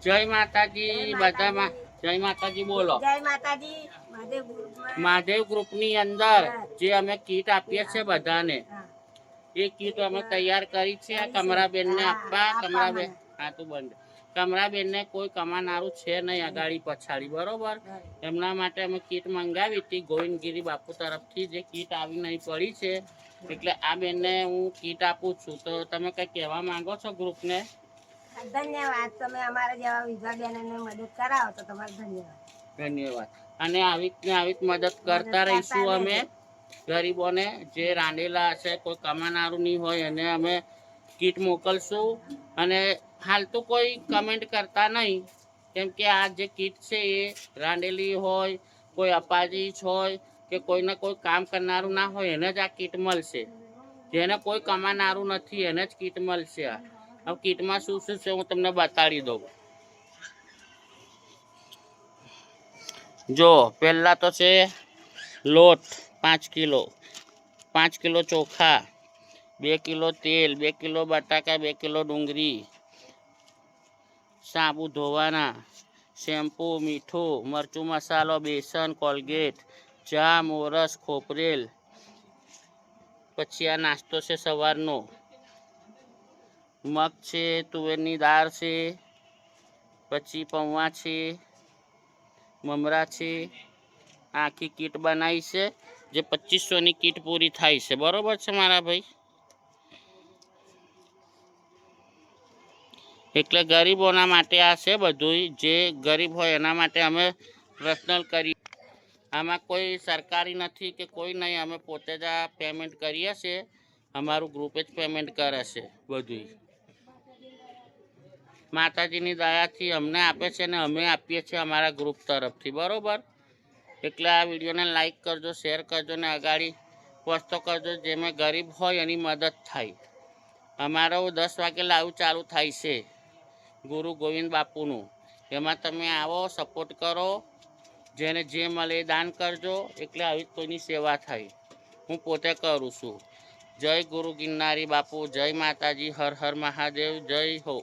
જય માતાજી બધામાં, જય માતાજી બોલો. જય માતાજી. મહાદેવ ગ્રુપની અંદર જે અમે કીટ આપીએ છીએ બધાને, એ કીટ અમે તૈયાર કરી છે કમરાબેનને આપવા. કમરાબેન હા તું બંધ. કમરાબેનને કોઈ કમાનારું છે નહીં અગાડી પછાડી, બરોબર. એમના માટે અમે કીટ મંગાવી હતી ગોવિંદગીરી બાપુ તરફથી, જે કીટ આવી નહીં પડી છે, એટલે આ બેનને હું કીટ આપું છું. તો તમે કંઈ કહેવા માંગો છો ગ્રુપને? ધન્યવાદ. તમે અમારા જેવા વિધવા બહેનોને મદદ કરાવો તો તમારો ધન્યવાદ. ધન્યવાદ. અને આવી મદદ કરતા રહીશું અમે ગરીબોને. જે રાંધેલા હશે, કોઈ કમાનારું નહીં હોય, એને અમે કીટ મોકલશું. અને હાલ તો કોઈ કમેન્ટ કરતા નહીં, કેમ કે આ જે કીટ છે એ રાંધેલી હોય, કોઈ અપાજી હોય કે કોઈને કોઈ કામ કરનારું ના હોય એને જ આ કીટ મળશે. જેને કોઈ કમાનારું નથી એને જ કીટ મળશે. હવે કીટમાં શું શું છે હું તમને બતાડી દઉં. જો પહેલાં તો છે લોટ 5 કિલો, 5 કિલો ચોખા, 2 કિલો તેલ, 2 કિલો બટાકા, 2 કિલો ડુંગળી, સાબુ ધોવાના, શેમ્પૂ, મીઠું, મરચું મસાલો, બેસન, કોલગેટ, ચા, મોરસ, ખોપરેલ. પછી આ નાસ્તો છે સવારનો. મગ છે, તુવેરની દાળ છે, પછી પૌવા છે, મમરા છે. આખી કીટ બનાવી છે જે 2500ની કીટ પૂરી થાય છે, બરોબર છે મારા ભાઈ. એટલે ગરીબોના માટે આ છે બધું. જે ગરીબ હોય એના માટે અમે પર્સનલ કરી. આમાં કોઈ સરકારી નથી કે કોઈ નહીં, અમે પોતે જ આ પેમેન્ટ કરીએ છીએ. અમારું ગ્રુપે જ પેમેન્ટ કરે છે બધું. માતાજીની દયાથી અમને આપે છે ને અમે આપીએ છીએ અમારા ગ્રુપ તરફથી, બરાબર. એટલે આ વિડીયોને લાઈક કરજો, શેર કરજો ને અગાડી પોસ્તો કરજો, જેમાં ગરીબ હોય એની મદદ થાય. અમારો 10 વાગે લાઈવ ચાલુ થાય છે ગુરુ ગોવિંદ બાપુનું. એમાં તમે આવો, સપોર્ટ કરો, જેને જે મળે એ દાન કરજો. એટલે આવી કોઈની સેવા થાય. હું પોતે કરું છું. જય ગુરુ ગિરનારી બાપુ, જય માતાજી, હર હર મહાદેવ, જય હો.